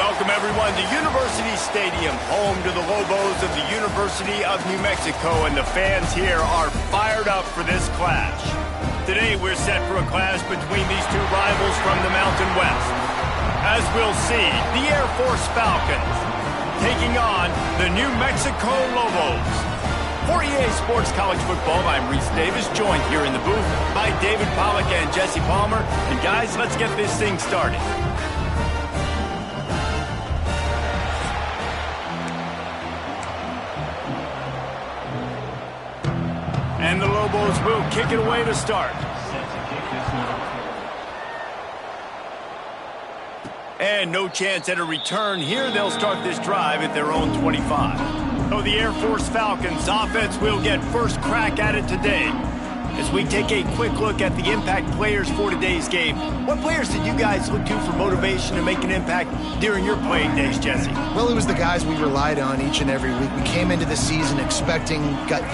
welcome everyone to University Stadium, home to the Lobos of the University of New Mexico, and the fans here are fired up for this clash. Today we're set for a clash between these two rivals from the Mountain West. As we'll see, the Air Force Falcons taking on the New Mexico Lobos. For EA Sports College Football, I'm Reese Davis, joined here in the booth by David Pollack and Jesse Palmer. And guys, let's get this thing started. And the Lobos will kick it away to start. And no chance at a return here. They'll start this drive at their own 25. So the Air Force Falcons offense will get first crack at it today. As we take a quick look at the impact players for today's game, what players did you guys look to for motivation to make an impact during your playing days, Jesse? Well, it was the guys we relied on each and every week. We came into the season expecting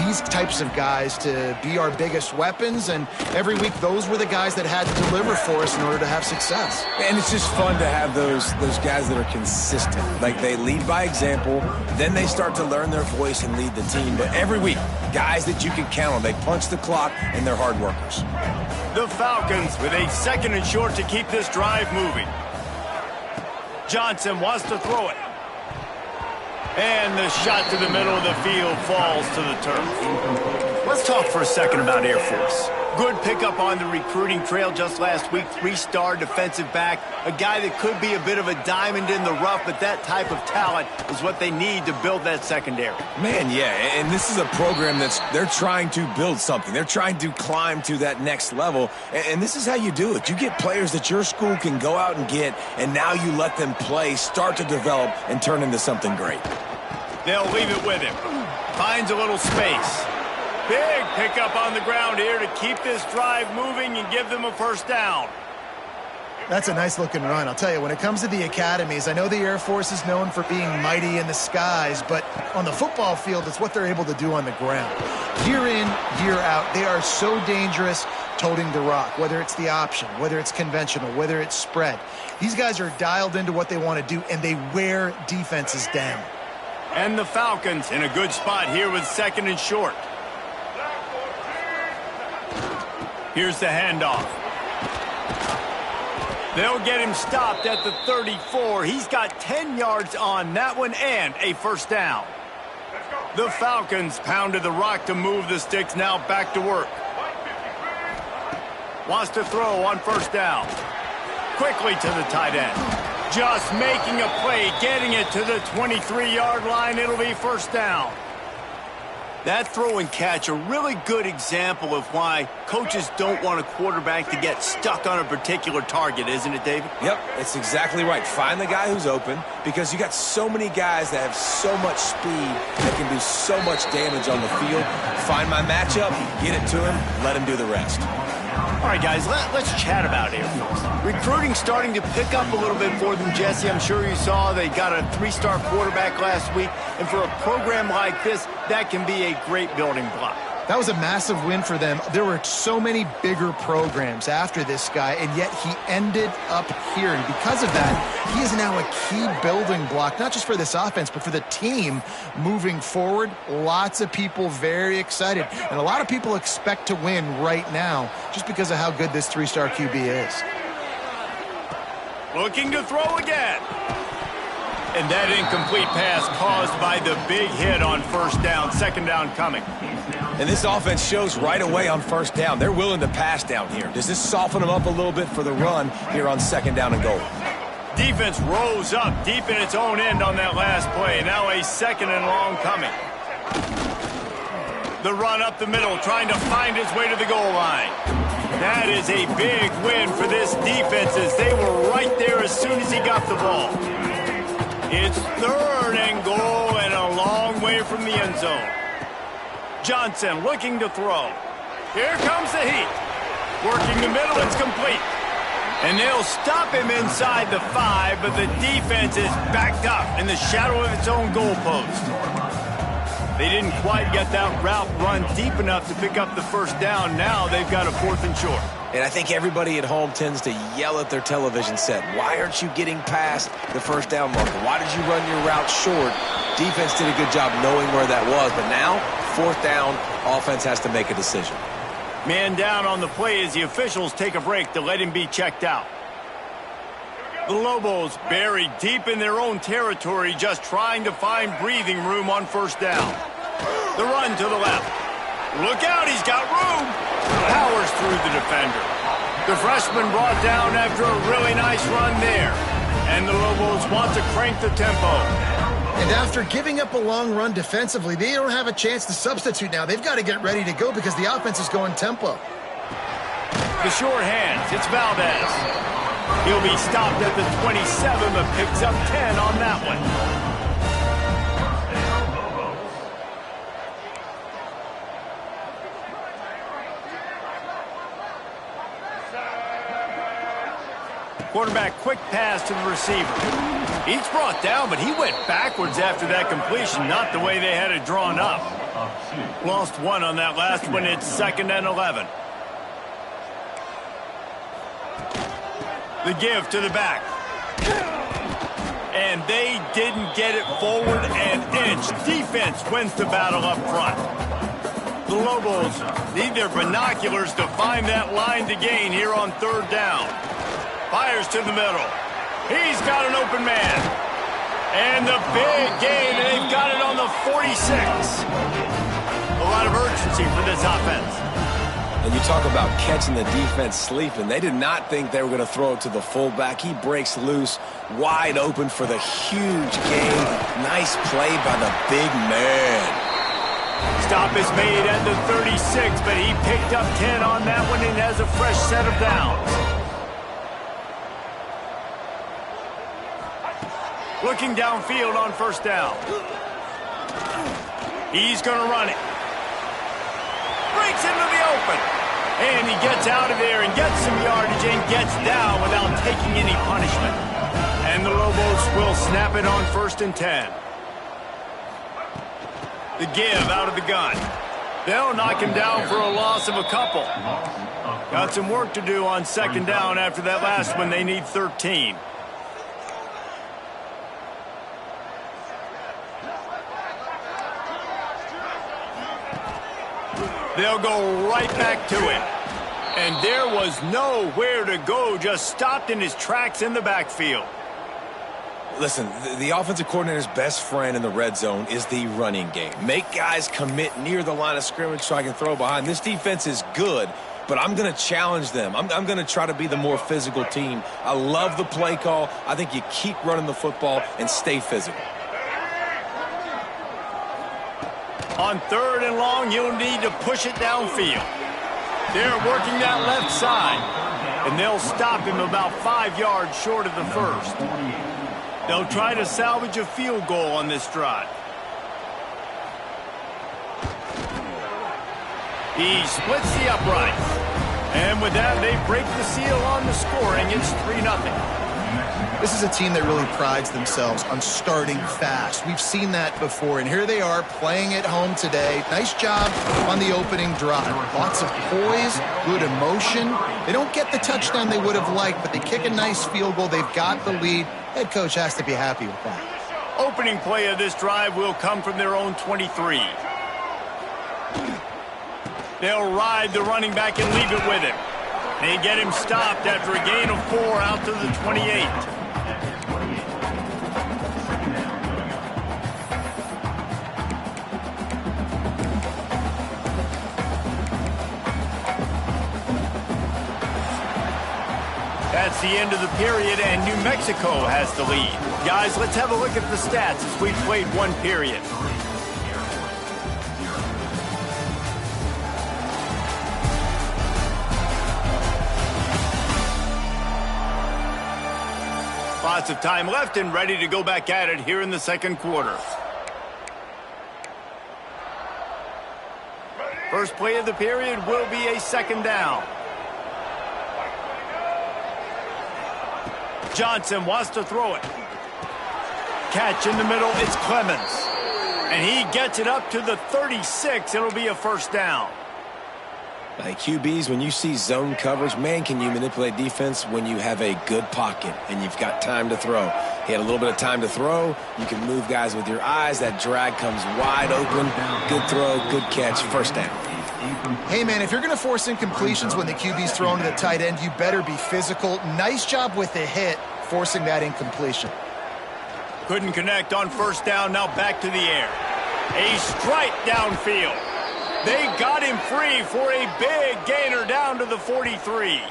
these types of guys to be our biggest weapons, and every week those were the guys that had to deliver for us in order to have success. And it's just fun to have those guys that are consistent. Like, they lead by example, then they start to learn their voice and lead the team. But every week, guys that you can count on. They punch the clock, and they're hard workers. The Falcons with a second and short to keep this drive moving. Johnson wants to throw it. And the shot to the middle of the field falls to the turf. Let's talk for a second about Air Force. Good pickup on the recruiting trail just last week. 3-star defensive back. A guy that could be a bit of a diamond in the rough, but that type of talent is what they need to build that secondary. Man, yeah, and this is a program they're trying to build something. They're trying to climb to that next level, and this is how you do it. You get players that your school can go out and get, and now you let them play, start to develop, and turn into something great. They'll leave it with him. Finds a little space. Big pickup on the ground here to keep this drive moving and give them a first down. That's a nice-looking run. I'll tell you, when it comes to the academies, I know the Air Force is known for being mighty in the skies, but on the football field, it's what they're able to do on the ground. Year in, year out, they are so dangerous toting the rock, whether it's the option, whether it's conventional, whether it's spread. These guys are dialed into what they want to do, and they wear defenses down. And the Falcons in a good spot here with second and short. Here's the handoff. They'll get him stopped at the 34. He's got 10 yards on that one and a first down. The Falcons pounded the rock to move the sticks, now back to work. Wants to throw on first down. Quickly to the tight end. Just making a play, getting it to the 23-yard line. It'll be first down. That throw and catch, a really good example of why coaches don't want a quarterback to get stuck on a particular target, isn't it, David? Yep, it's exactly right. Find the guy who's open, because you got so many guys that have so much speed that can do so much damage on the field. Find my matchup, get it to him, let him do the rest. All right, guys, let's chat about Air Force. Recruiting starting to pick up a little bit for them, Jesse. I'm sure you saw they got a 3-star quarterback last week. And for a program like this, that can be a great building block. That was a massive win for them. There were so many bigger programs after this guy, and yet he ended up here. And because of that, he is now a key building block, not just for this offense, but for the team moving forward. Lots of people very excited, and a lot of people expect to win right now just because of how good this 3-star QB is. Looking to throw again. And that incomplete pass caused by the big hit on first down. Second down coming. And this offense shows right away on first down. They're willing to pass down here. Does this soften them up a little bit for the run here on second down and goal? Defense rose up deep in its own end on that last play. Now a second and long coming. The run up the middle, trying to find his way to the goal line. That is a big win for this defense, as they were right there as soon as he got the ball. It's third and goal and a long way from the end zone. Johnson looking to throw. Here comes the heat. Working the middle, it's complete. And they'll stop him inside the 5, but the defense is backed up in the shadow of its own goalpost. They didn't quite get that route run deep enough to pick up the first down. Now they've got a 4th and short. And I think everybody at home tends to yell at their television set. Why aren't you getting past the first down marker? Why did you run your route short? Defense did a good job knowing where that was. But now, fourth down, offense has to make a decision. Man down on the play as the officials take a break to let him be checked out. The Lobos buried deep in their own territory, just trying to find breathing room on first down. The run to the left. Look out, he's got room. Powers through the defender. The freshman brought down after a really nice run there. And the Lobos want to crank the tempo. And after giving up a long run defensively, they don't have a chance to substitute now. They've got to get ready to go because the offense is going tempo. The short hands, it's Valdez. He'll be stopped at the 27, but picks up 10 on that one. Quarterback quick pass to the receiver. He's brought down, but he went backwards after that completion, not the way they had it drawn up. Lost one on that last one. It's 2nd and 11. The give to the back. And they didn't get it forward an inch. Defense wins the battle up front. The Lobos need their binoculars to find that line to gain here on third down. Fires to the middle. He's got an open man. And the big gain, and they've got it on the 46. A lot of urgency for this offense. And you talk about catching the defense sleeping. They did not think they were going to throw it to the fullback. He breaks loose, wide open for the huge gain. Nice play by the big man. Stop is made at the 36, but he picked up 10 on that one and has a fresh set of downs. Looking downfield on first down. He's going to run it. Breaks into the open. And he gets out of there and gets some yardage and gets down without taking any punishment. And the Lobos will snap it on 1st and 10. The give out of the gun. They'll knock him down for a loss of a couple. Got some work to do on 2nd down after that last one. They need 13. They'll go right back to it. And there was nowhere to go, just stopped in his tracks in the backfield. Listen, the offensive coordinator's best friend in the red zone is the running game. Make guys commit near the line of scrimmage so I can throw behind. This defense is good, but I'm going to challenge them. I'm going to try to be the more physical team. I love the play call. I think you keep running the football and stay physical. On 3rd and long, you'll need to push it downfield. They're working that left side, and they'll stop him about 5 yards short of the first. They'll try to salvage a field goal on this drive. He splits the uprights. And with that, they break the seal on the scoring. It's 3-0. This is a team that really prides themselves on starting fast. We've seen that before, and here they are playing at home today. Nice job on the opening drive. Lots of poise, good emotion. They don't get the touchdown they would have liked, but they kick a nice field goal. They've got the lead. Head coach has to be happy with that. Opening play of this drive will come from their own 23. They'll ride the running back and leave it with him. They get him stopped after a gain of 4 out to the 28. That's the end of the period, and New Mexico has the lead. Guys, let's have a look at the stats as we've played one period. Lots of time left and ready to go back at it here in the second quarter. First play of the period will be a 2nd down. Johnson wants to throw it. Catch in the middle, it's Clemens. And he gets it up to the 36. It'll be a 1st down. Like QBs, when you see zone coverage, man, can you manipulate defense when you have a good pocket and you've got time to throw. He had a little bit of time to throw. You can move guys with your eyes. That drag comes wide open. Good throw, good catch, first down. Hey, man, if you're going to force incompletions when the QB's thrown to the tight end, you better be physical. Nice job with the hit, forcing that incompletion. Couldn't connect on first down, now back to the air. A strike downfield. They got him free for a big gainer down to the 43.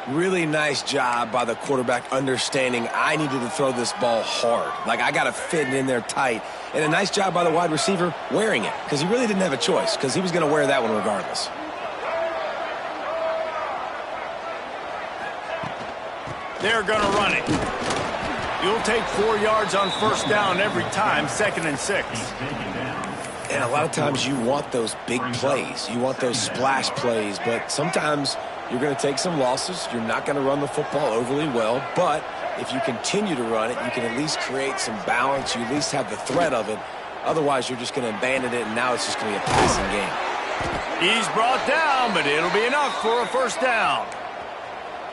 Really nice job by the quarterback understanding I needed to throw this ball hard. Like, I got to fit it in there tight. And a nice job by the wide receiver wearing it, because he really didn't have a choice, because he was going to wear that one regardless. They're going to run it. You'll take 4 yards on first down every time, 2nd and 6. And a lot of times you want those big plays. You want those splash plays, but sometimes you're going to take some losses. You're not going to run the football overly well, but if you continue to run it, you can at least create some balance. You at least have the threat of it. Otherwise, you're just going to abandon it, and now it's just going to be a passing game. He's brought down, but it'll be enough for a first down.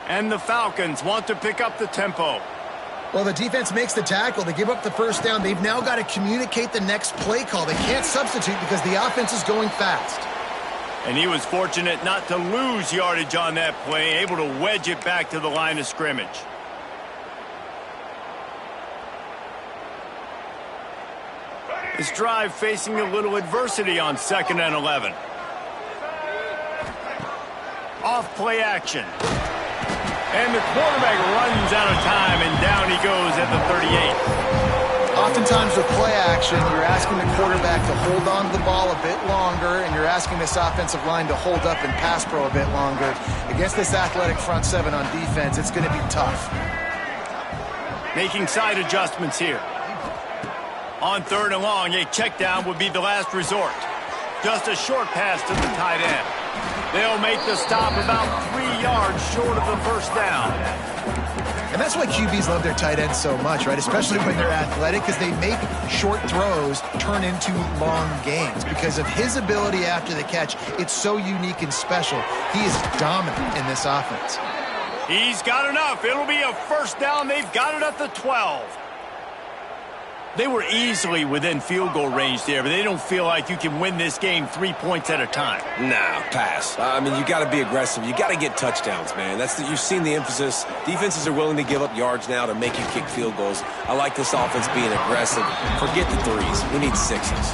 And the Falcons want to pick up the tempo. Well, the defense makes the tackle. They give up the first down. They've now got to communicate the next play call. They can't substitute because the offense is going fast. And he was fortunate not to lose yardage on that play, able to wedge it back to the line of scrimmage. This drive facing a little adversity on 2nd and 11. Off play action. And the quarterback runs out of time, and down he goes at the 38. Oftentimes with play action, you're asking the quarterback to hold on to the ball a bit longer, and you're asking this offensive line to hold up and pass pro a bit longer. Against this athletic front seven on defense, it's going to be tough. Making side adjustments here. On 3rd and long, a check down would be the last resort. Just a short pass to the tight end. They'll make the stop about 3 yards short of the first down. And that's why QBs love their tight ends so much, right? Especially when they're athletic, because they make short throws turn into long gains. Because of his ability after the catch, it's so unique and special. He is dominant in this offense. He's got enough. It'll be a first down. They've got it at the 12. They were easily within field goal range there, but they don't feel like you can win this game 3 points at a time. Nah, pass. I mean, you got to be aggressive. You got to get touchdowns, man. You've seen the emphasis. Defenses are willing to give up yards now to make you kick field goals. I like this offense being aggressive. Forget the threes. We need sixes.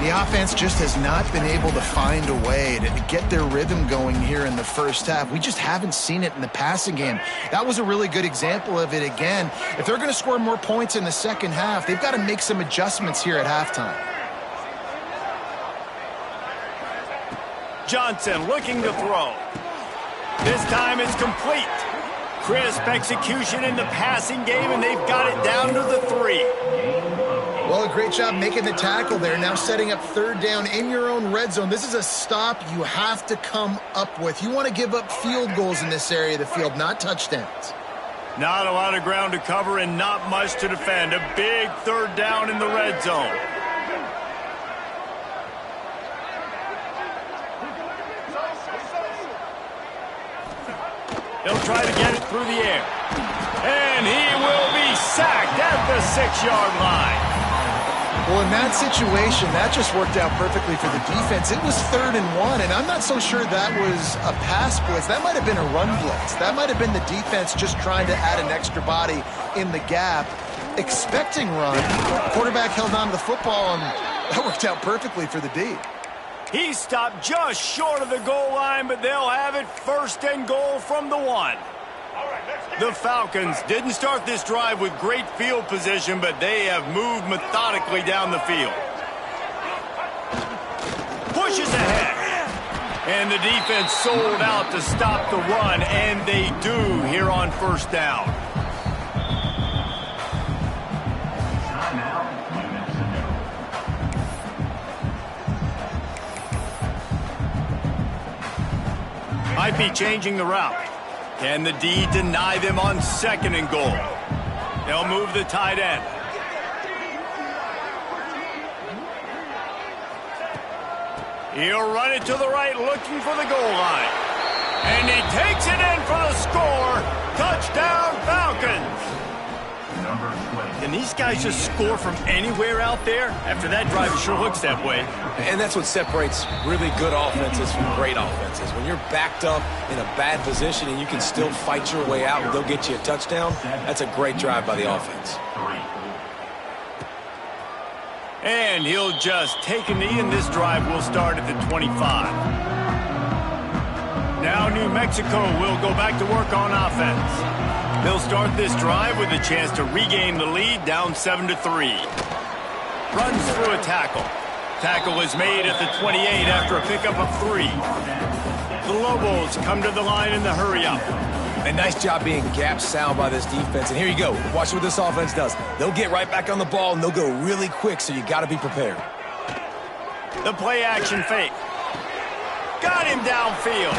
The offense just has not been able to find a way to get their rhythm going here in the first half. We just haven't seen it in the passing game. That was a really good example of it again. If they're going to score more points in the second half, they've got to make some adjustments here at halftime. Johnson looking to throw. This time it's complete. Crisp execution in the passing game, and they've got it down to the 3. Well, a great job making the tackle there. Now setting up 3rd down in your own red zone. This is a stop you have to come up with. You want to give up field goals in this area of the field, not touchdowns. Not a lot of ground to cover and not much to defend. A big 3rd down in the red zone. They'll try to get it through the air. And he will be sacked at the 6-yard line. Well, in that situation, that just worked out perfectly for the defense. It was 3rd and 1, and I'm not so sure that was a pass blitz. That might have been a run blitz. That might have been the defense just trying to add an extra body in the gap, expecting run. Quarterback held on to the football, and that worked out perfectly for the D. He stopped just short of the goal line, but they'll have it 1st and goal from the 1. The Falcons didn't start this drive with great field position, but they have moved methodically down the field. Pushes ahead. And the defense sold out to stop the run, and they do here on first down. Might be changing the route. Can the D deny them on 2nd and goal? They'll move the tight end. He'll run it to the right, looking for the goal line. And he takes it in for the score. Touchdown, Falcons. Can these guys just score from anywhere out there? After that drive, it sure looks that way. And that's what separates really good offenses from great offenses. When you're backed up in a bad position and you can still fight your way out and they'll get you a touchdown, that's a great drive by the offense. And he'll just take a knee, and this drive will start at the 25. Now New Mexico will go back to work on offense. They'll start this drive with a chance to regain the lead, down 7-3. Runs through a tackle. Tackle is made at the 28 after a pickup of 3. The Lobos come to the line in the hurry-up. A nice job being gap sound by this defense. And here you go. Watch what this offense does. They'll get right back on the ball, and they'll go really quick, so you got to be prepared. The play-action fake. Got him downfield.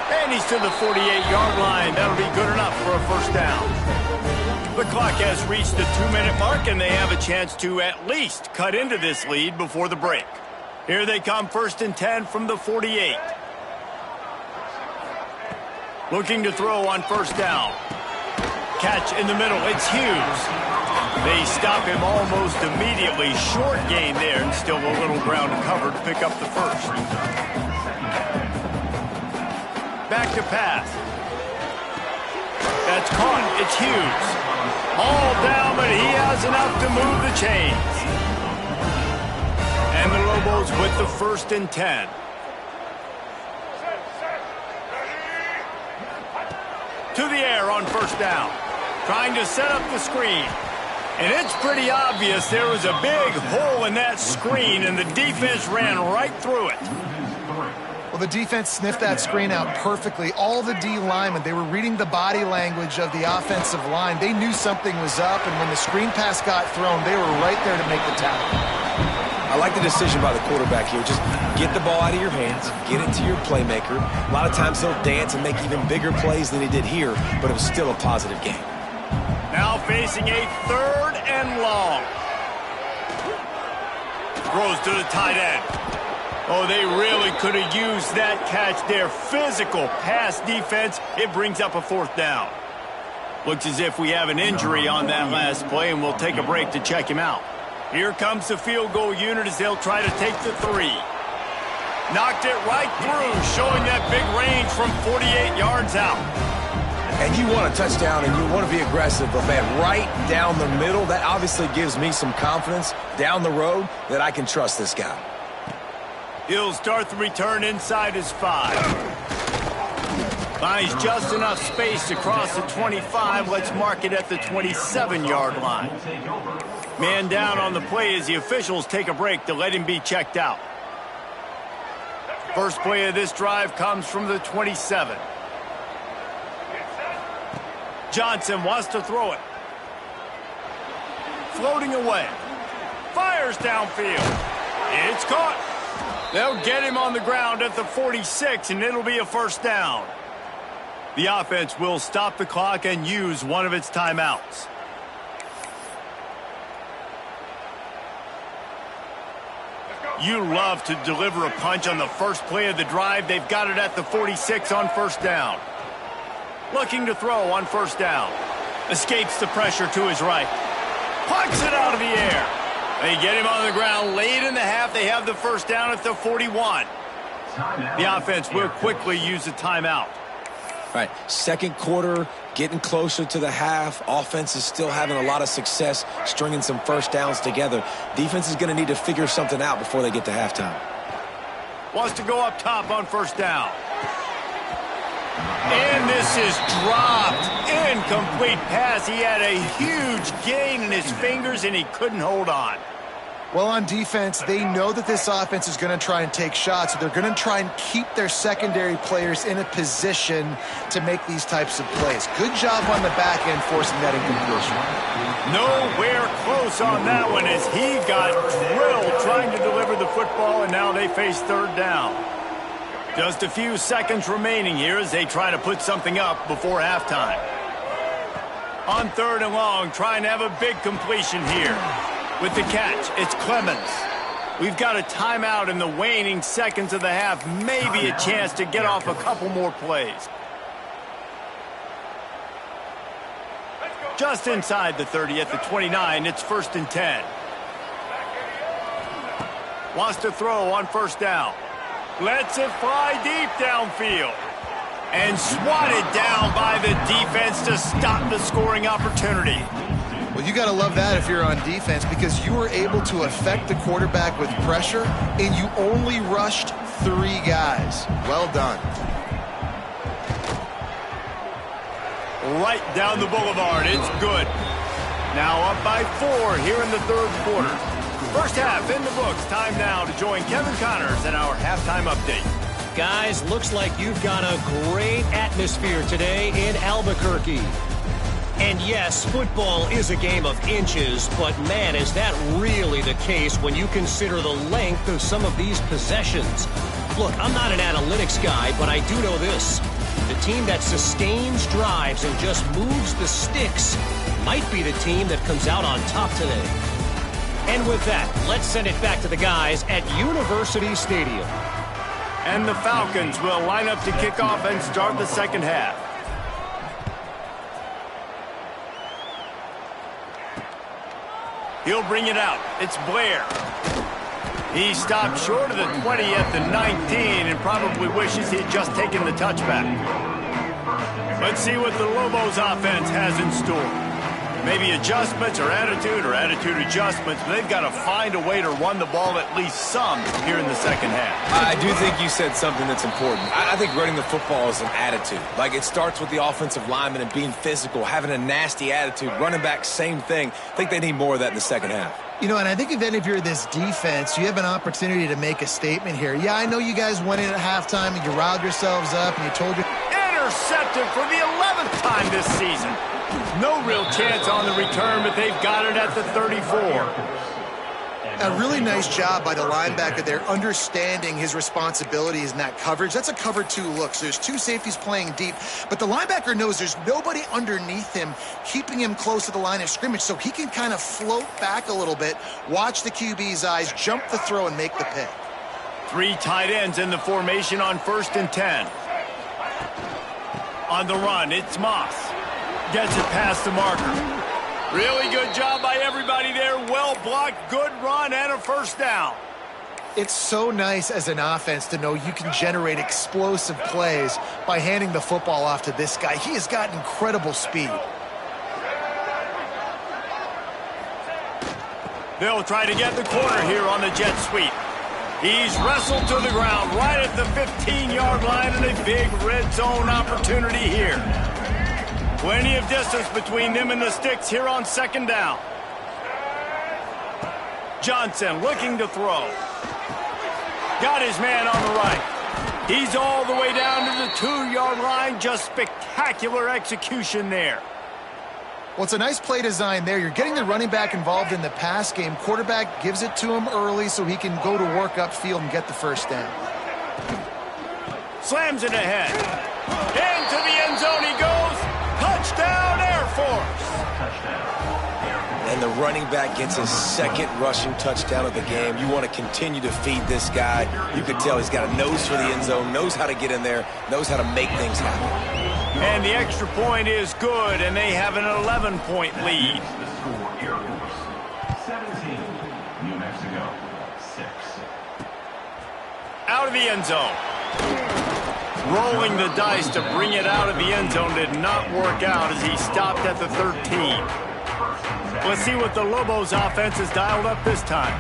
And he's to the 48-yard line. That'll be good enough for a first down. The clock has reached the 2-minute mark, and they have a chance to at least cut into this lead before the break. Here they come, 1st and 10 from the 48. Looking to throw on first down. Catch in the middle. It's Hughes. They stop him almost immediately. Short gain there, and still a little ground to cover to pick up the first. Back to pass. That's caught. It's Hughes. All down, but he has enough to move the chains. And the Lobos with the 1st and 10. To the air on first down. Trying to set up the screen. And it's pretty obvious there was a big hole in that screen, and the defense ran right through it. Well, the defense sniffed that screen out perfectly. All the D linemen, they were reading the body language of the offensive line. They knew something was up, and when the screen pass got thrown, they were right there to make the tackle. I like the decision by the quarterback here. Just get the ball out of your hands, get it to your playmaker. A lot of times he'll dance and make even bigger plays than he did here, but it was still a positive game. Now facing a 3rd and long. Throws to the tight end. Oh, they really could have used that catch there. Physical pass defense. It brings up a 4th down. Looks as if we have an injury on that last play, and we'll take a break to check him out. Here comes the field goal unit as they'll try to take the 3. Knocked it right through, showing that big range from 48 yards out. And you want a touchdown, and you want to be aggressive, but man, right down the middle, that obviously gives me some confidence down the road that I can trust this guy. He'll start the return inside his 5. Finds just enough space to cross the 25. Let's mark it at the 27-yard line. Man down on the play as the officials take a break to let him be checked out. First play of this drive comes from the 27. Johnson wants to throw it. Floating away. Fires downfield. It's caught. They'll get him on the ground at the 46, and it'll be a first down. The offense will stop the clock and use one of its timeouts. You love to deliver a punch on the first play of the drive. They've got it at the 46 on first down. Looking to throw on first down. Escapes the pressure to his right. Pucks it out of the air. They get him on the ground late in the half. They have the first down at the 41. The offense will quickly use a timeout. All right, second quarter, getting closer to the half. Offense is still having a lot of success stringing some first downs together. Defense is going to need to figure something out before they get to halftime. Wants to go up top on first down. And this is dropped. Incomplete pass. He had a huge gain in his fingers, and he couldn't hold on. Well, on defense, they know that this offense is going to try and take shots, so they're going to try and keep their secondary players in a position to make these types of plays. Good job on the back end forcing that incompletion. Nowhere close on that one as he got drilled trying to deliver the football, and now they face third down. Just a few seconds remaining here as they try to put something up before halftime. On third and long, trying to have a big completion here. With the catch, it's Clemens. We've got a timeout in the waning seconds of the half. Maybe a chance to get off a couple more plays. Just inside the 30 at the 29, it's 1st and 10. Wants to throw on 1st down. Lets it fly deep downfield. And swatted down by the defense to stop the scoring opportunity. Well, you got to love that if you're on defense, because you were able to affect the quarterback with pressure, and you only rushed 3 guys. Well done. Right down the boulevard. It's good. Now up by 4 here in the 3rd quarter. First half in the books. Time now to join Kevin Connors in our halftime update. Guys, looks like you've got a great atmosphere today in Albuquerque. And yes, football is a game of inches, but man, is that really the case when you consider the length of some of these possessions. Look, I'm not an analytics guy, but I do know this. The team that sustains drives and just moves the sticks might be the team that comes out on top today. And with that, let's send it back to the guys at University Stadium. And the Falcons will line up to kick off and start the second half. He'll bring it out. It's Blair. He stopped short of the 20 at the 19 and probably wishes he had just taken the touchback. Let's see what the Lobos offense has in store. Maybe adjustments or attitude adjustments, but they've got to find a way to run the ball at least some here in the second half. I do think you said something that's important. I think running the football is an attitude. Like, it starts with the offensive lineman and being physical, having a nasty attitude. Running back, same thing. I think they need more of that in the second half. You know, and I think if you're this defense, you have an opportunity to make a statement here. Yeah, I know you guys went in at halftime and you riled yourselves up and you told your... Intercepted for the 11th time this season. No real chance on the return, but they've got it at the 34. A really nice job by the linebacker there, understanding his responsibilities in that coverage. That's a cover 2 look. So there's 2 safeties playing deep, but the linebacker knows there's nobody underneath him keeping him close to the line of scrimmage, so he can kind of float back a little bit, watch the QB's eyes, jump the throw, and make the pick. 3 tight ends in the formation on 1st and 10. On the run, it's Moss. Gets it past the marker. Really good job by everybody there. Well blocked, good run, and a 1st down. It's so nice as an offense to know you can generate explosive plays by handing the football off to this guy. He has got incredible speed. They'll try to get the corner here on the jet sweep. He's wrestled to the ground right at the 15-yard line, and a big red zone opportunity here. Plenty of distance between them and the sticks here on 2nd down. Johnson looking to throw. Got his man on the right. He's all the way down to the 2-yard line. Just spectacular execution there. Well, it's a nice play design there. You're getting the running back involved in the pass game. Quarterback gives it to him early so he can go to work upfield and get the 1st down. Slams it ahead. Into the end zone he goes. Touchdown, Air Force. And the running back gets his 2nd rushing touchdown of the game. You want to continue to feed this guy. You can tell he's got a nose for the end zone, knows how to get in there, knows how to make things happen. And the extra point is good, and they have an 11-point lead. 17, New Mexico, 6. Out of the end zone. Rolling the dice to bring it out of the end zone did not work out as he stopped at the 13. Let's see what the Lobos offense has dialed up this time.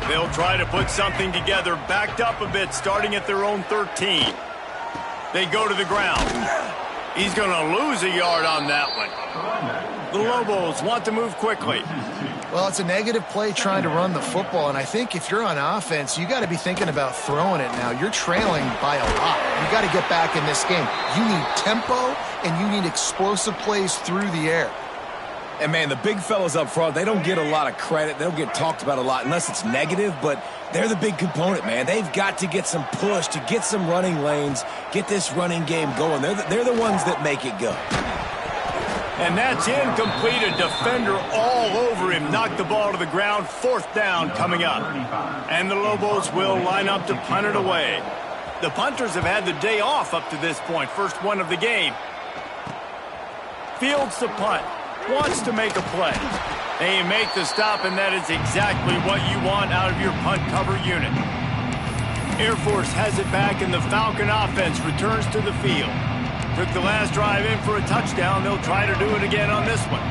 They'll try to put something together, backed up a bit, starting at their own 13. They go to the ground. He's going to lose a yard on that one. The Lobos want to move quickly. Well, it's a negative play trying to run the football, and I think if you're on offense, you got to be thinking about throwing it now. You're trailing by a lot. You got to get back in this game. You need tempo, and you need explosive plays through the air. And, man, the big fellas up front, they don't get a lot of credit. They don't get talked about a lot unless it's negative, but they're the big component, man. They've got to get some push, to get some running lanes, get this running game going. They're the ones that make it go. And that's incomplete. A defender all over him. Knocked the ball to the ground. 4th down coming up. And the Lobos will line up to punt it away. The punters have had the day off up to this point. First one of the game. Fields the punt. Wants to make a play. They make the stop, and that is exactly what you want out of your punt cover unit. Air Force has it back, and the Falcon offense returns to the field. Took the last drive in for a touchdown. They'll try to do it again on this one.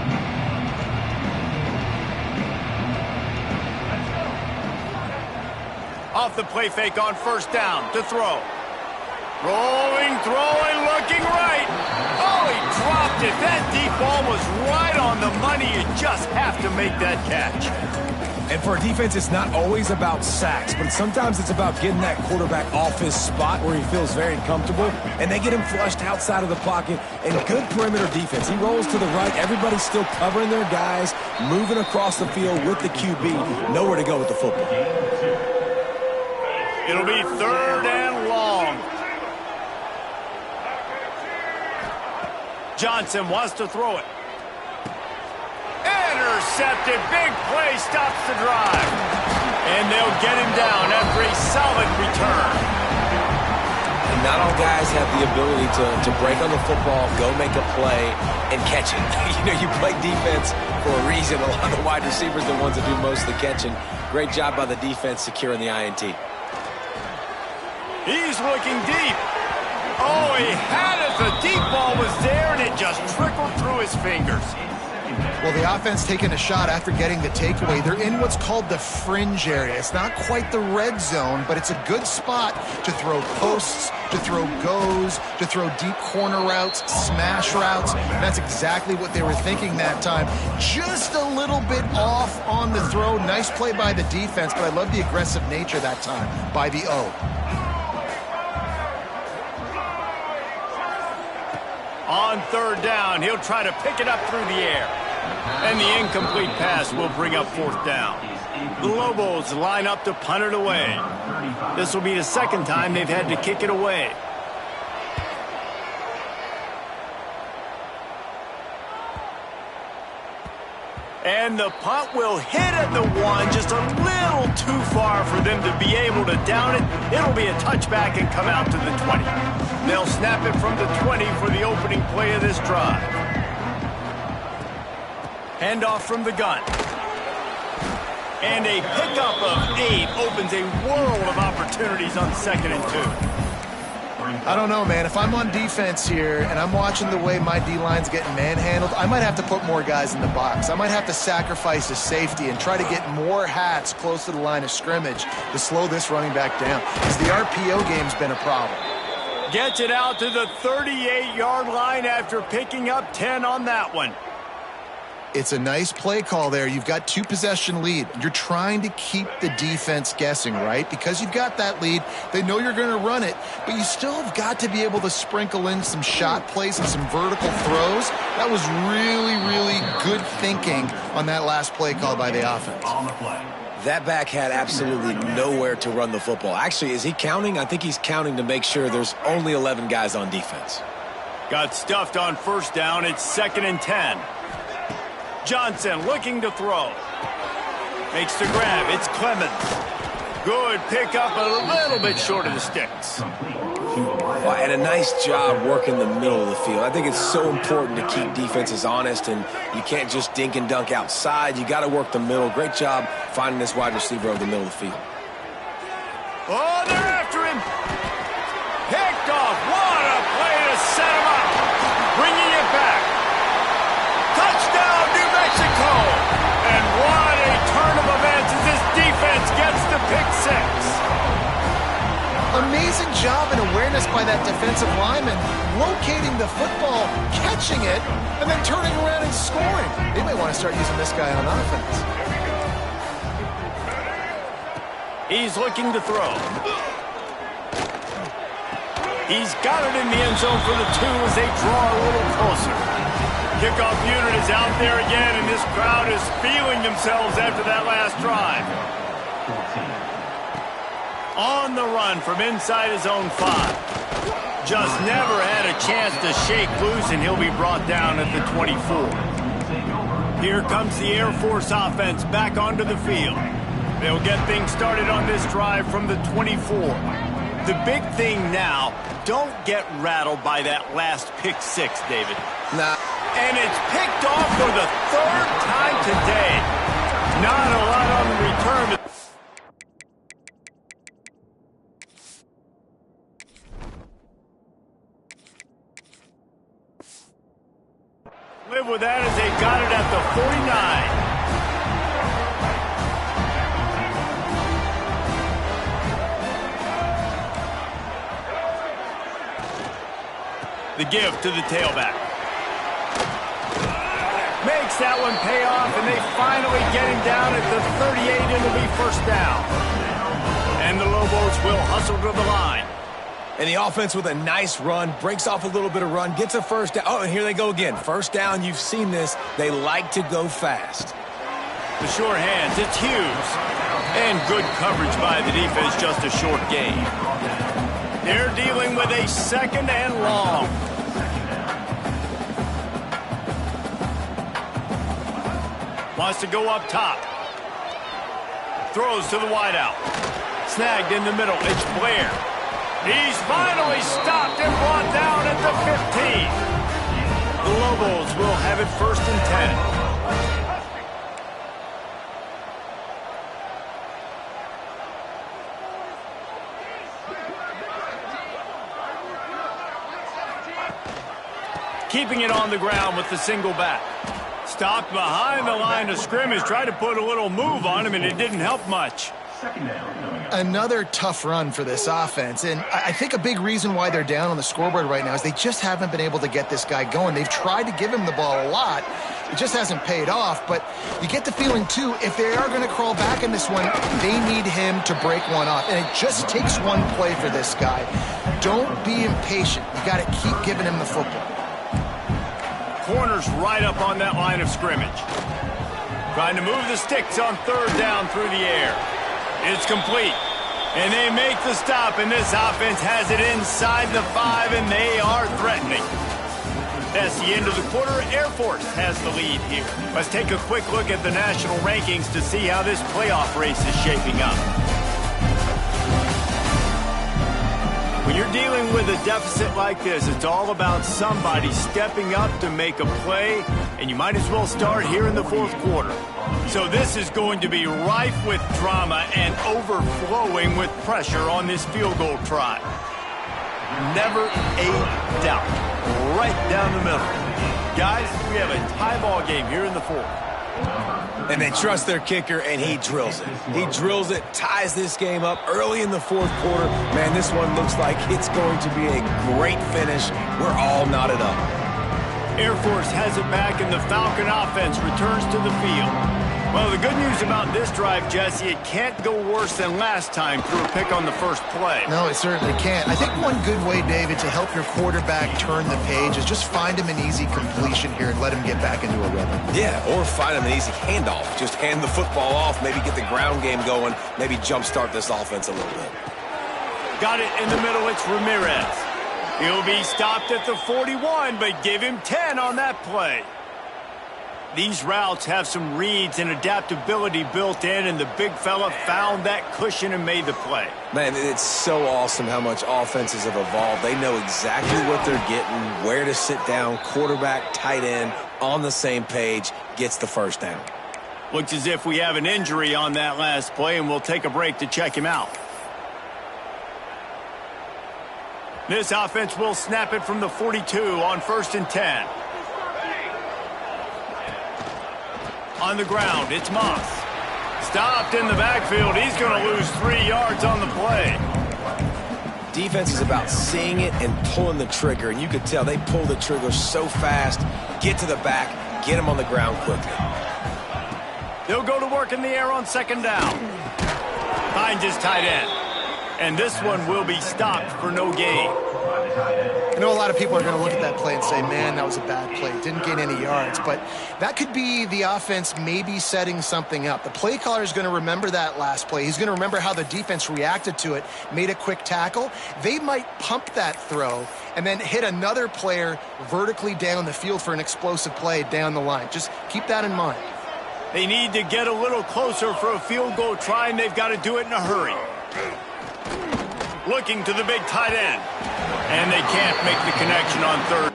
Off the play fake on 1st down to throw. Rolling, throwing, looking right. Oh, he dropped it. That deep ball was right on the money. You just have to make that catch. And for a defense, it's not always about sacks, but sometimes it's about getting that quarterback off his spot where he feels very comfortable, and they get him flushed outside of the pocket. And good perimeter defense. He rolls to the right. Everybody's still covering their guys, moving across the field with the QB. Nowhere to go with the football. It'll be 3rd and long. Johnson wants to throw it. Intercepted. Big play stops the drive. And they'll get him down after a solid return. And not all guys have the ability to break on the football, go make a play, and catch it. You play defense for a reason. A lot of the wide receivers are the ones that do most of the catching. Great job by the defense securing the INT. He's looking deep. Oh, he had it. The deep ball was there, and it just trickled through his fingers. Well, the offense taking a shot after getting the takeaway. They're in what's called the fringe area. It's not quite the red zone, but it's a good spot to throw posts, to throw goes, to throw deep corner routes, smash routes. And that's exactly what they were thinking that time. Just a little bit off on the throw. Nice play by the defense, but I love the aggressive nature that time by the O. On 3rd down, he'll try to pick it up through the air. And the incomplete pass will bring up 4th down. The Lobos line up to punt it away. This will be the 2nd time they've had to kick it away. And the punt will hit at the 1, just a little too far for them to be able to down it. It'll be a touchback and come out to the 20. They'll snap it from the 20 for the opening play of this drive. Handoff from the gun. And a pickup of 8 opens a world of opportunities on 2nd and 2. I don't know, man. If I'm on defense here and I'm watching the way my D-line's getting manhandled, I might have to put more guys in the box. I might have to sacrifice a safety and try to get more hats close to the line of scrimmage to slow this running back down, because the RPO game's been a problem. Gets it out to the 38-yard line after picking up 10 on that one. It's a nice play call there. You've got 2-possession lead. You're trying to keep the defense guessing, right? Because you've got that lead. They know you're going to run it, but you still have got to be able to sprinkle in some shot plays and some vertical throws. That was really, really good thinking on that last play call by the offense. That back had absolutely nowhere to run the football. Actually, is he counting? I think he's counting to make sure there's only 11 guys on defense. Got stuffed on 1st down. It's 2nd and 10. Johnson looking to throw. Makes the grab. It's Clemens. Good pickup, a little bit short of the sticks. Well, and a nice job working the middle of the field. I think it's so important to keep defenses honest, and you can't just dink and dunk outside. You got to work the middle. Great job finding this wide receiver over the middle of the field. Oh, they're after him. Picked off. What a play to set him up. Bringing it back. Touchdown, New Mexico. And what a turn of events as this defense gets the pick 6. Amazing job and awareness by that defensive lineman, locating the football, catching it, and then turning around and scoring. They may want to start using this guy on offense. He's looking to throw. He's got it in the end zone for the 2 as they draw a little closer. Kickoff unit is out there again, and this crowd is feeling themselves after that last drive. On the run from inside his own 5. Just never had a chance to shake loose, and he'll be brought down at the 24. Here comes the Air Force offense back onto the field. They'll get things started on this drive from the 24. The big thing now, don't get rattled by that last pick six, David. Nah. And it's picked off for the third time today. Not a lot on the return. Live with that as they got it at the 49. The give to the tailback. Makes that one pay off, and they finally get him down at the 38, and it'll be first down. And the Lobos will hustle to the line. And the offense with a nice run, breaks off a little bit of run, gets a first down. Oh, and here they go again. First down, you've seen this. They like to go fast. The short hands, it's Hughes. And good coverage by the defense, just a short gain. They're dealing with a second and long. Wants to go up top. Throws to the wideout. Snagged in the middle. It's Blair. He's finally stopped and brought down at the 15. The Lobos will have it first and 10. Keeping it on the ground with the single back. Stopped behind the line of scrimmage. Tried to put a little move on him, and it didn't help much. Another tough run for this offense, and I think a big reason why they're down on the scoreboard right now is they just haven't been able to get this guy going. They've tried to give him the ball a lot. It just hasn't paid off, but you get the feeling, too, if they are going to crawl back in this one, they need him to break one off, and it just takes one play for this guy. Don't be impatient. You got to keep giving him the football. Corners right up on that line of scrimmage. Trying to move the sticks on third down through the air. It's complete. And they make the stop, and this offense has it inside the 5, and they are threatening. That's the end of the quarter. Air Force has the lead here. Let's take a quick look at the national rankings to see how this playoff race is shaping up. When you're dealing with a deficit like this, it's all about somebody stepping up to make a play, and you might as well start here in the fourth quarter. So this is going to be rife with drama and overflowing with pressure on this field goal try. Never a doubt. Right down the middle. Guys, we have a tie ball game here in the fourth. And they trust their kicker, and he drills it. He drills it, ties this game up early in the fourth quarter. Man, this one looks like it's going to be a great finish. We're all knotted up. Air Force has it back, and the Falcon offense returns to the field. Well, the good news about this drive, Jesse, it can't go worse than last time through a pick on the first play. No, it certainly can't. I think one good way, David, to help your quarterback turn the page is just find him an easy completion here and let him get back into a rhythm. Yeah, or find him an easy handoff. Just hand the football off, maybe get the ground game going, maybe jumpstart this offense a little bit. Got it in the middle. It's Ramirez. He'll be stopped at the 41, but give him 10 on that play. These routes have some reads and adaptability built in, and the big fella found that cushion and made the play. Man, it's so awesome how much offenses have evolved. They know exactly what they're getting, where to sit down, quarterback, tight end, on the same page, gets the first down. Looks as if we have an injury on that last play, and we'll take a break to check him out. This offense will snap it from the 42 on 1st and 10. On the ground, it's Moss. Stopped in the backfield. He's going to lose 3 yards on the play. Defense is about seeing it and pulling the trigger, and you could tell they pull the trigger so fast, get to the back, get him on the ground quickly. They'll go to work in the air on 2nd down. Finds his tight end. And this one will be stopped for no gain. I know a lot of people are going to look at that play and say, man, that was a bad play. Didn't gain any yards. But that could be the offense maybe setting something up. The play caller is going to remember that last play. He's going to remember how the defense reacted to it, made a quick tackle. They might pump that throw and then hit another player vertically down the field for an explosive play down the line. Just keep that in mind. They need to get a little closer for a field goal try, and they've got to do it in a hurry. Looking to the big tight end. And they can't make the connection on third.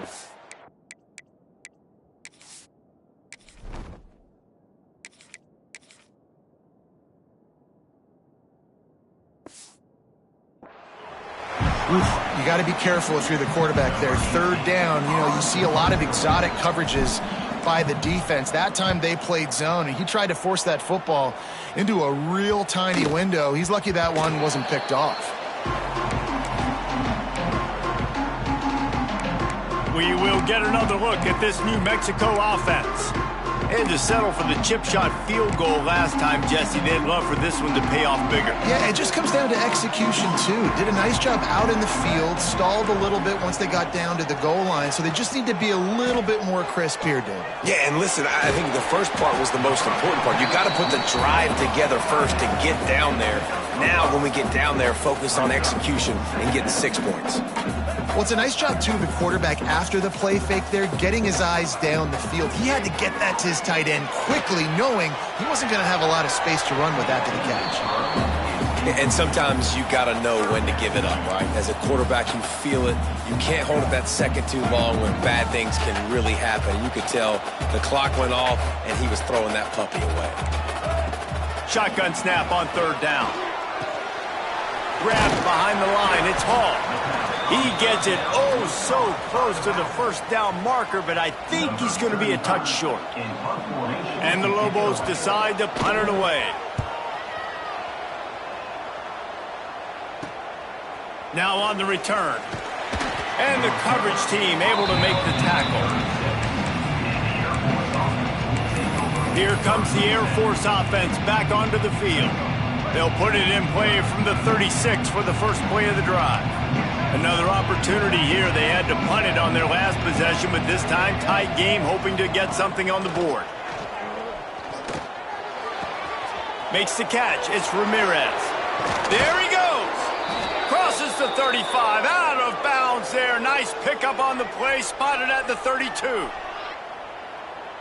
You got to be careful if you're the quarterback there. Third down, you see a lot of exotic coverages by the defense. That time they played zone, and he tried to force that football into a real tiny window. He's lucky that one wasn't picked off. We will get another look at this New Mexico offense. And to settle for the chip shot field goal last time, Jesse, they'd love for this one to pay off bigger. Yeah, it just comes down to execution, too. Did a nice job out in the field, stalled a little bit once they got down to the goal line, so they just need to be a little bit more crisp here, David. Yeah, and listen, I think the first part was the most important part. You got to put the drive together first to get down there. Now, when we get down there, focus on execution and getting 6 points. Well, it's a nice job, too, of the quarterback after the play fake there, getting his eyes down the field. He had to get that to his tight end quickly, knowing he wasn't going to have a lot of space to run with after the catch. And sometimes you got to know when to give it up, right? As a quarterback, you feel it. You can't hold it that second too long when bad things can really happen. You could tell the clock went off, and he was throwing that puppy away. Shotgun snap on third down. Grabbed behind the line. It's Hall. He gets it oh so close to the first down marker, but I think he's going to be a touch short. And the Lobos decide to punt it away. Now on the return. And the coverage team able to make the tackle. Here comes the Air Force offense back onto the field. They'll put it in play from the 36 for the first play of the drive. Another opportunity here. They had to punt it on their last possession, but this time tight game, hoping to get something on the board. Makes the catch. It's Ramirez. There he goes. Crosses the 35. Out of bounds there. Nice pickup on the play. Spotted at the 32.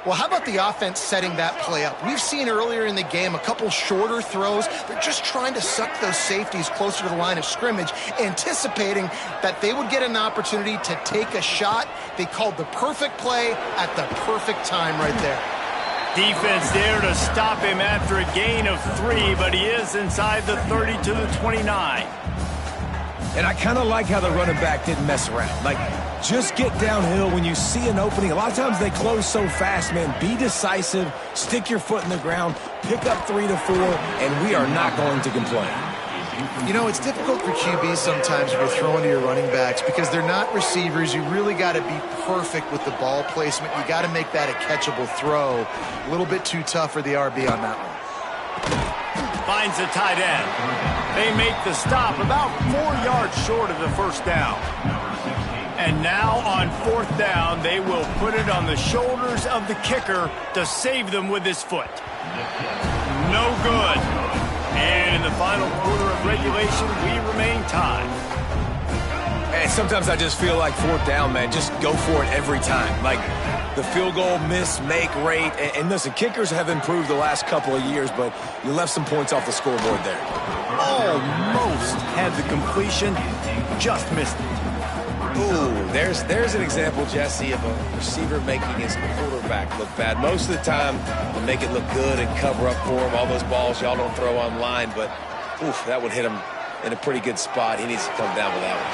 Well, how about the offense setting that play up? We've seen earlier in the game a couple shorter throws. They're just trying to suck those safeties closer to the line of scrimmage, anticipating that they would get an opportunity to take a shot. They called the perfect play at the perfect time right there. Defense there to stop him after a gain of 3, but he is inside the 30 to the 29. And I kind of like how the running back didn't mess around. Like, just get downhill when you see an opening. A lot of times they close so fast, man. Be decisive, stick your foot in the ground, pick up 3 to 4, and we are not going to complain. It's difficult for QBs sometimes when you're throwing to your running backs because they're not receivers. You really got to be perfect with the ball placement. You got to make that a catchable throw. A little bit too tough for the RB on that one. Finds the tight end. They make the stop about 4 yards short of the first down. And now on fourth down, they will put it on the shoulders of the kicker to save them with his foot. No good. And in the final quarter of regulation, we remain tied. And sometimes I just feel like fourth down, man, just go for it every time. Like the field goal miss, make rate. And listen, kickers have improved the last couple of years, but you left some points off the scoreboard there. Almost had the completion, just missed it. Ooh, there's an example, Jesse, of a receiver making his quarterback look bad. Most of the time, they make it look good and cover up for him. All those balls y'all don't throw online, but oof, that would hit him in a pretty good spot. He needs to come down with that one.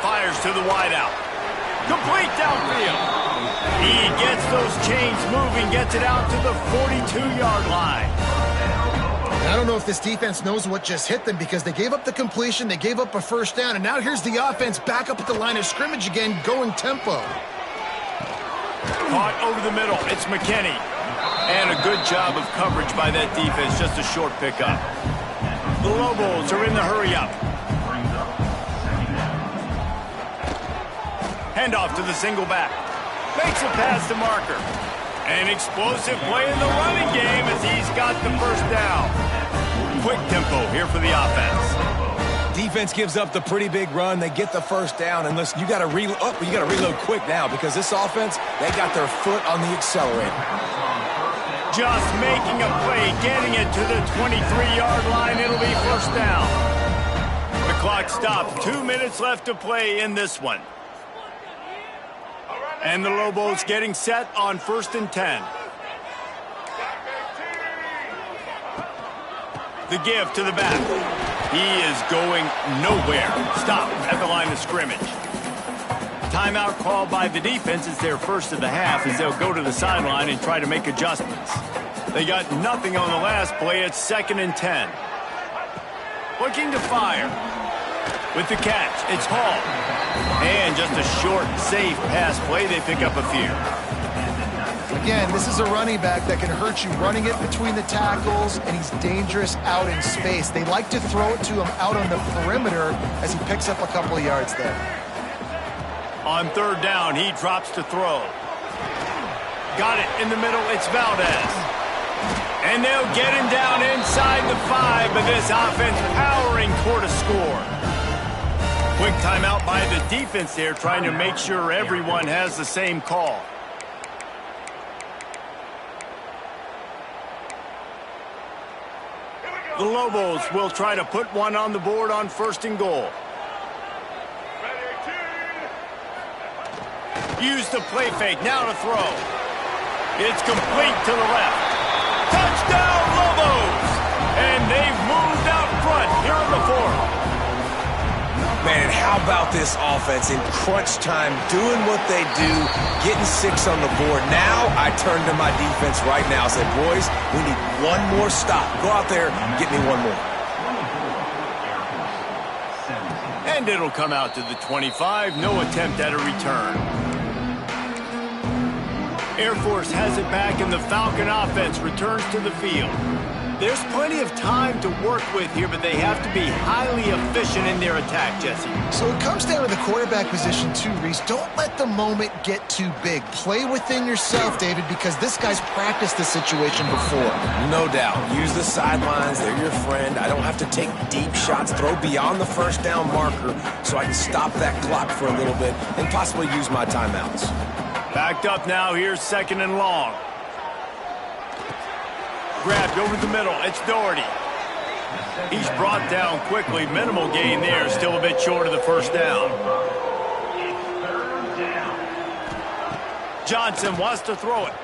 Fires to the wideout. Complete downfield. He gets those chains moving, gets it out to the 42-yard line. I don't know if this defense knows what just hit them because they gave up the completion, they gave up a first down, and now here's the offense back up at the line of scrimmage again, going tempo. Caught over the middle. It's McKinney. And a good job of coverage by that defense, just a short pickup. The Lobos are in the hurry-up. Brings up second down. Handoff to the single back. Makes a pass to Marker. An explosive play in the running game as he's got the first down. Quick tempo here for the offense. Defense gives up the pretty big run. They get the first down. And listen, you got to reload quick now because this offense, they got their foot on the accelerator. Just making a play, getting it to the 23-yard line. It'll be first down. The clock stops. 2 minutes left to play in this one. And the Lobos getting set on 1st and 10. The give to the back. He is going nowhere. Stop at the line of scrimmage. Timeout called by the defense. It's their first of the half as they'll go to the sideline and try to make adjustments. They got nothing on the last play. It's 2nd and 10. Looking to fire. With the catch, it's Hall. And just a short, safe pass play. They pick up a few. Again, this is a running back that can hurt you running it between the tackles, and he's dangerous out in space. They like to throw it to him out on the perimeter as he picks up a couple of yards there. On 3rd down, he drops to throw. Got it in the middle. It's Valdez. And they'll get him down inside the 5, but this offense powering toward a score. Quick timeout by the defense there, trying to make sure everyone has the same call. The Lobos will try to put one on the board on 1st and goal. Use the play fake, now to throw. It's complete to the left. Touchdown, Lobos! And they've moved out front here in the 4th. Man, how about this offense in crunch time, doing what they do, getting 6 on the board. Now I turn to my defense right now and say, boys, we need one more stop. Go out there, get me one more. And it'll come out to the 25. No attempt at a return. Air Force has it back, and the Falcon offense returns to the field. There's plenty of time to work with here, but they have to be highly efficient in their attack, Jesse. So it comes down to the quarterback position too, Reese. Don't let the moment get too big. Play within yourself, David, because this guy's practiced this situation before. No doubt. Use the sidelines. They're your friend. I don't have to take deep shots. Throw beyond the first down marker so I can stop that clock for a little bit and possibly use my timeouts. Backed up now. Here's 2nd and long. Grabbed over the middle. It's Doherty. He's brought down quickly. Minimal gain there. Still a bit short of the first down. Johnson wants to throw it.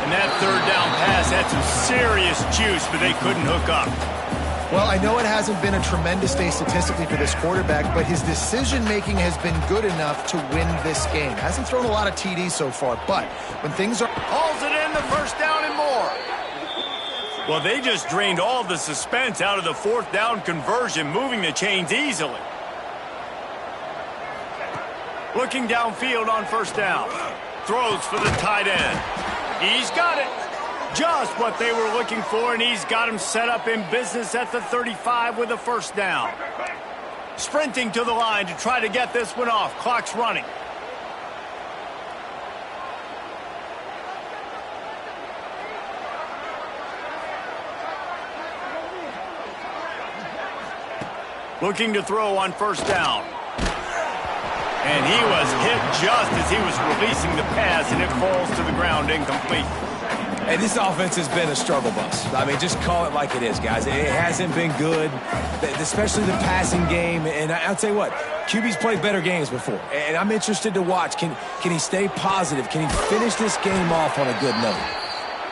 And that 3rd down pass had some serious juice, but they couldn't hook up. Well, I know it hasn't been a tremendous day statistically for this quarterback, but his decision-making has been good enough to win this game. Hasn't thrown a lot of TDs so far, but when things are... Hauls it in, the first down and more. Well, they just drained all the suspense out of the 4th down conversion, moving the chains easily. Looking downfield on 1st down. Throws for the tight end. He's got it. Just what they were looking for, and he's got him set up in business at the 35 with a first down. Sprinting to the line to try to get this one off. Clock's running. Looking to throw on 1st down. And he was hit just as he was releasing the pass, and it falls to the ground incomplete. Hey, this offense has been a struggle bus. I mean, just call it like it is, guys. It hasn't been good, especially the passing game. And I'll tell you what, QB's played better games before. And I'm interested to watch. Can he stay positive? Can he finish this game off on a good note?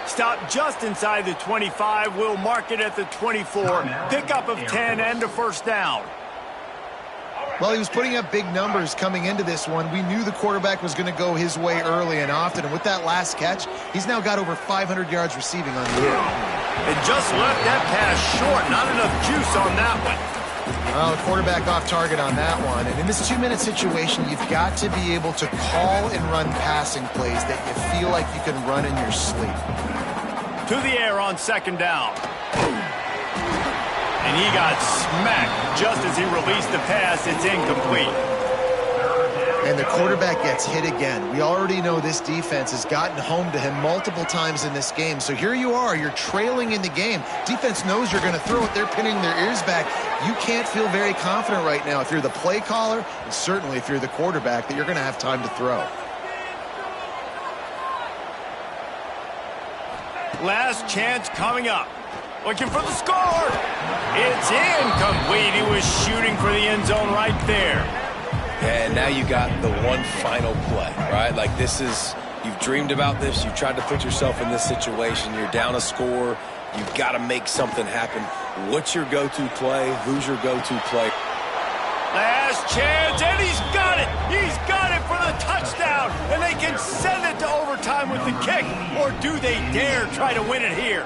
Stop just inside the 25. We'll mark it at the 24. Pickup of 10 and a first down. Well, he was putting up big numbers coming into this one. We knew the quarterback was going to go his way early and often. And with that last catch, he's now got over 500 yards receiving on the year. It just left that pass short. Not enough juice on that one. Well, the quarterback off target on that one. And in this 2-minute situation, you've got to be able to call and run passing plays that you feel like you can run in your sleep. To the air on 2nd down. And he got smacked just as he released the pass. It's incomplete. And the quarterback gets hit again. We already know this defense has gotten home to him multiple times in this game. So here you are, you're trailing in the game. Defense knows you're going to throw it. They're pinning their ears back. You can't feel very confident right now if you're the play caller, and certainly if you're the quarterback, that you're going to have time to throw. Last chance coming up. Looking for the score. It's incomplete. He was shooting for the end zone right there. And now you got the one final play, right? Like this is, you've dreamed about this. You've tried to put yourself in this situation. You're down a score. You've got to make something happen. What's your go-to play? Who's your go-to play? Last chance, and he's got it. He's got it for the touchdown. And they can send it to overtime with the kick. Or do they dare try to win it here?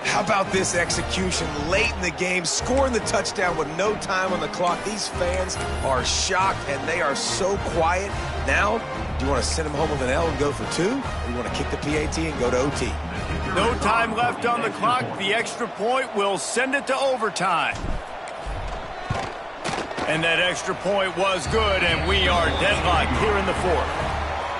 How about this execution late in the game, scoring the touchdown with no time on the clock? These fans are shocked, and they are so quiet. Now, do you want to send them home with an L and go for two? Or do you want to kick the PAT and go to OT? No time left on the clock. The extra point will send it to overtime. And that extra point was good, and we are deadlocked here in the fourth.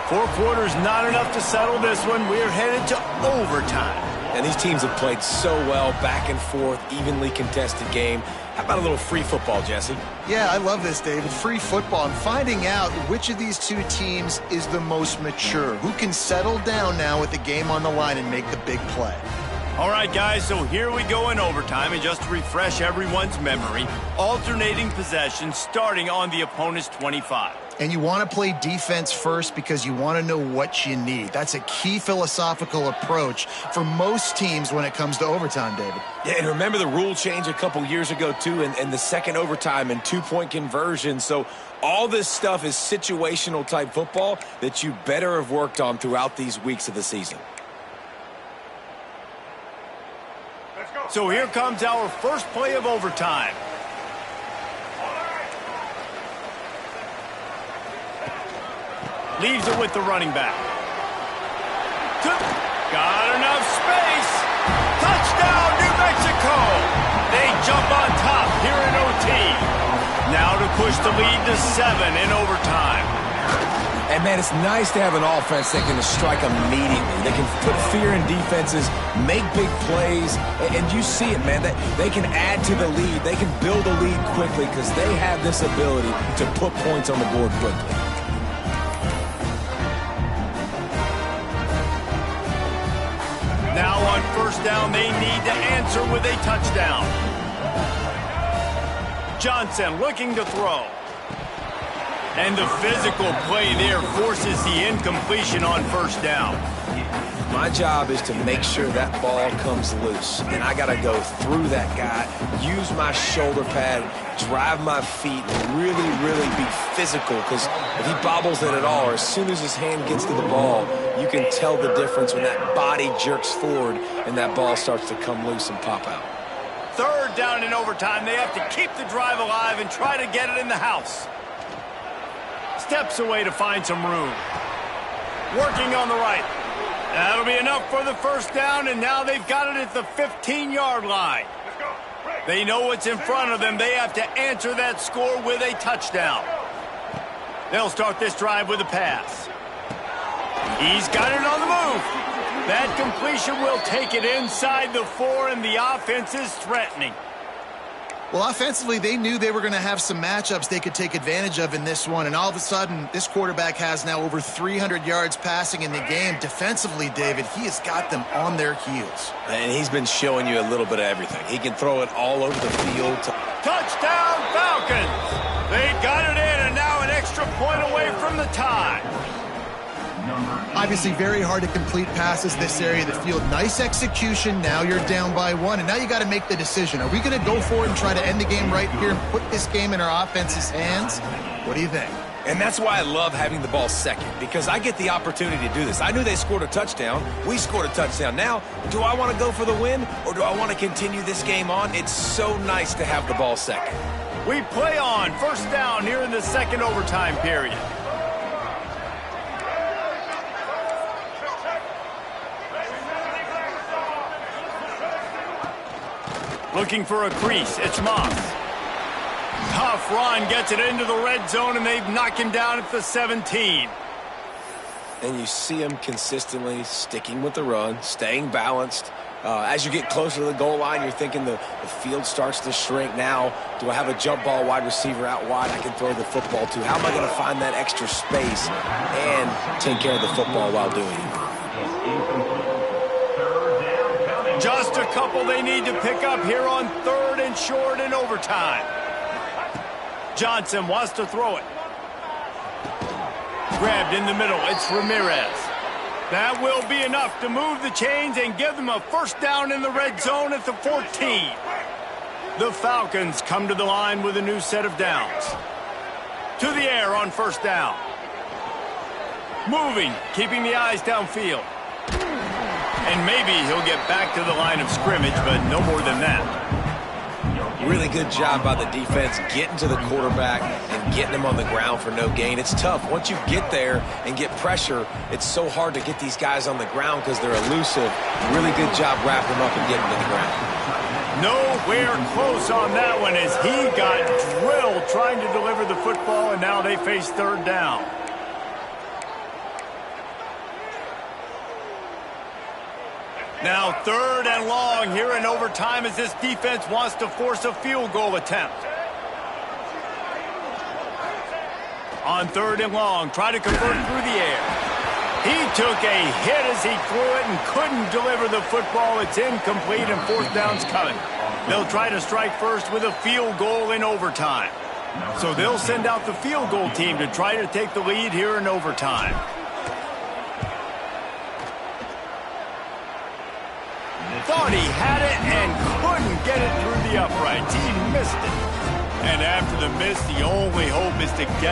4 quarters, not enough to settle this one. We're headed to overtime. And these teams have played so well, back and forth, evenly contested game. How about a little free football, Jesse? Yeah, I love this, David. Free football. I'm finding out which of these two teams is the most mature. Who can settle down now with the game on the line and make the big play? All right, guys, so here we go in overtime. And just to refresh everyone's memory, alternating possession starting on the opponent's 25. And you want to play defense first because you want to know what you need. That's a key philosophical approach for most teams when it comes to overtime, David. Yeah, and remember the rule change a couple years ago, too, and the second overtime and 2-point conversion. So all this stuff is situational type football that you better have worked on throughout these weeks of the season. So here comes our first play of overtime. Leaves it with the running back. Got enough space. Touchdown, New Mexico. They jump on top here in OT. Now to push the lead to 7 in overtime. And, man, it's nice to have an offense that can strike immediately. They can put fear in defenses, make big plays, and you see it, man. They can add to the lead. They can build a lead quickly because they have this ability to put points on the board quickly. Now on first down, they need to answer with a touchdown. Johnson looking to throw. And the physical play there forces the incompletion on first down. My job is to make sure that ball comes loose. And I got to go through that guy, use my shoulder pad, drive my feet, and really, really be physical. Because if he bobbles it at all, or as soon as his hand gets to the ball, you can tell the difference when that body jerks forward and that ball starts to come loose and pop out. Third down in overtime. They have to keep the drive alive and try to get it in the house. Steps away to find some room. Working on the right. That'll be enough for the first down, and now they've got it at the 15-yard line. They know what's in front of them. They have to answer that score with a touchdown. They'll start this drive with a pass. He's got it on the move. That completion will take it inside the 4, and the offense is threatening. Well, offensively, they knew they were going to have some matchups they could take advantage of in this one, and all of a sudden, this quarterback has now over 300 yards passing in the game. Defensively, David, he has got them on their heels. And he's been showing you a little bit of everything. He can throw it all over the field. Touchdown, Falcons! They got it in, and now an extra point away from the tie. Obviously, very hard to complete passes this area of the field. Nice execution. Now you're down by 1, and now you got to make the decision. Are we going to go for it and try to end the game right here and put this game in our offense's hands? What do you think? And that's why I love having the ball second, because I get the opportunity to do this. I knew they scored a touchdown. We scored a touchdown. Now, do I want to go for the win, or do I want to continue this game on? It's so nice to have the ball second. We play on. First down here in the second overtime period. Looking for a crease. It's Moss. Tough run. Gets it into the red zone, and they've knocked him down at the 17. And you see him consistently sticking with the run, staying balanced. As you get closer to the goal line, you're thinking the field starts to shrink. Now, do I have a jump ball wide receiver out wide I can throw the football to? How am I going to find that extra space and take care of the football while doing it? Just a couple they need to pick up here on 3rd and short in overtime. Johnson wants to throw it. Grabbed in the middle. It's Ramirez. That will be enough to move the chains and give them a first down in the red zone at the 14. The Falcons come to the line with a new set of downs. To the air on first down. Moving, keeping the eyes downfield. And maybe he'll get back to the line of scrimmage, but no more than that. Really good job by the defense getting to the quarterback and getting him on the ground for no gain. It's tough. Once you get there and get pressure, it's so hard to get these guys on the ground because they're elusive. Really good job wrapping them up and getting them to the ground. Nowhere close on that one as he got drilled trying to deliver the football, and now they face 3rd down. Now 3rd and long here in overtime as this defense wants to force a field goal attempt. On 3rd and long, try to convert through the air. He took a hit as he threw it and couldn't deliver the football. It's incomplete and 4th down's coming. They'll try to strike first with a field goal in overtime. So they'll send out the field goal team to try to take the lead here in overtime. Thought he had it and couldn't get it through the uprights. He missed it. And after the miss, the only hope is to get it.